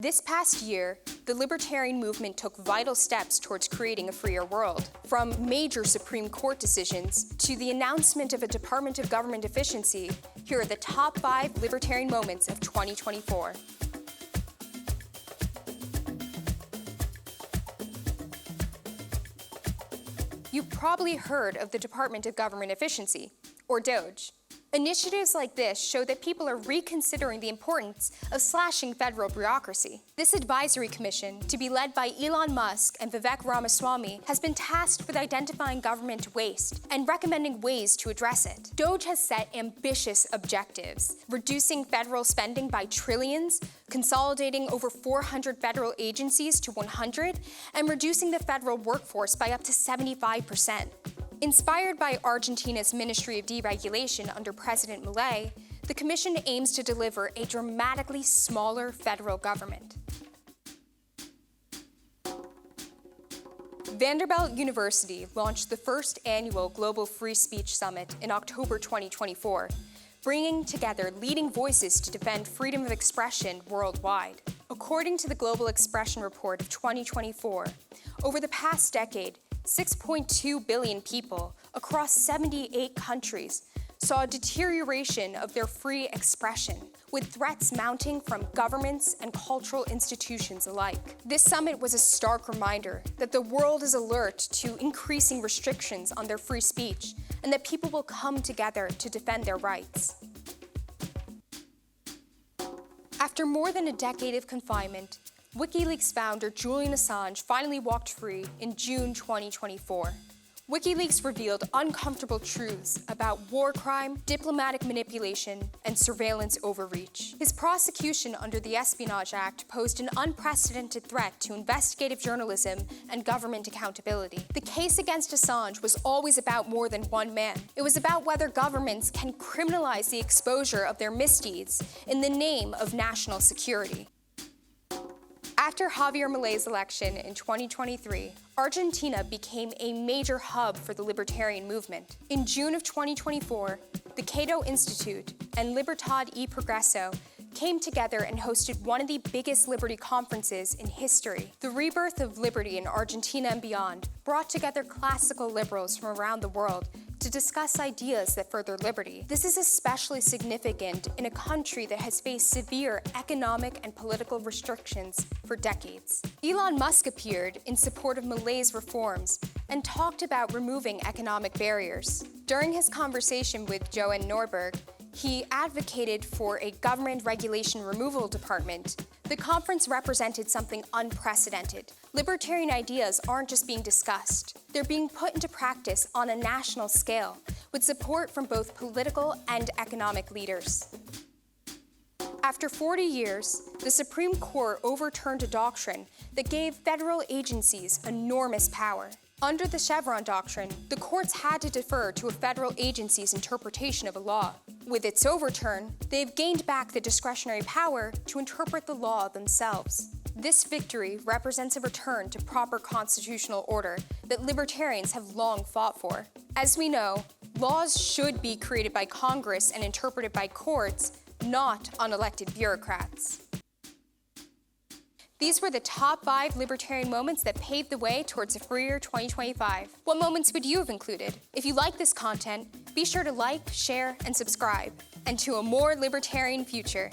This past year, the libertarian movement took vital steps towards creating a freer world. From major Supreme Court decisions to the announcement of a Department of Government efficiency, here are the top 5 libertarian moments of 2024. You've probably heard of the Department of Government Efficiency, or DOGE. Initiatives like this show that people are reconsidering the importance of slashing federal bureaucracy. This advisory commission, to be led by Elon Musk and Vivek Ramaswamy, has been tasked with identifying government waste and recommending ways to address it. DOGE has set ambitious objectives, reducing federal spending by trillions, consolidating over 400 federal agencies to 100, and reducing the federal workforce by up to 75%. Inspired by Argentina's Ministry of Deregulation under President Milei, the Commission aims to deliver a dramatically smaller federal government. Vanderbilt University launched the first annual Global Free Speech Summit in October 2024, bringing together leading voices to defend freedom of expression worldwide. According to the Global Expression Report of 2024, over the past decade, 6.2 billion people across 78 countries saw a deterioration of their free expression, with threats mounting from governments and cultural institutions alike. This summit was a stark reminder that the world is alert to increasing restrictions on their free speech and that people will come together to defend their rights. After more than a decade of confinement, WikiLeaks founder Julian Assange finally walked free in June 2024. WikiLeaks revealed uncomfortable truths about war crime, diplomatic manipulation, and surveillance overreach. His prosecution under the Espionage Act posed an unprecedented threat to investigative journalism and government accountability. The case against Assange was always about more than one man. It was about whether governments can criminalize the exposure of their misdeeds in the name of national security. After Javier Milei's election in 2023, Argentina became a major hub for the libertarian movement. In June of 2024, the Cato Institute and Libertad y Progreso came together and hosted one of the biggest liberty conferences in history. The rebirth of liberty in Argentina and beyond brought together classical liberals from around the world to discuss ideas that further liberty. This is especially significant in a country that has faced severe economic and political restrictions for decades. Elon Musk appeared in support of Milei's reforms and talked about removing economic barriers. During his conversation with Johan Norberg, he advocated for a government regulation removal department. The conference represented something unprecedented. Libertarian ideas aren't just being discussed. They're being put into practice on a national scale, with support from both political and economic leaders. After 40 years, the Supreme Court overturned a doctrine that gave federal agencies enormous power. Under the Chevron doctrine, the courts had to defer to a federal agency's interpretation of a law. With its overturn, they've gained back the discretionary power to interpret the law themselves. This victory represents a return to proper constitutional order that libertarians have long fought for. As we know, laws should be created by Congress and interpreted by courts, not unelected bureaucrats. These were the top 5 libertarian moments that paved the way towards a freer 2025. What moments would you have included? If you like this content, be sure to like, share, and subscribe. And to a more libertarian future.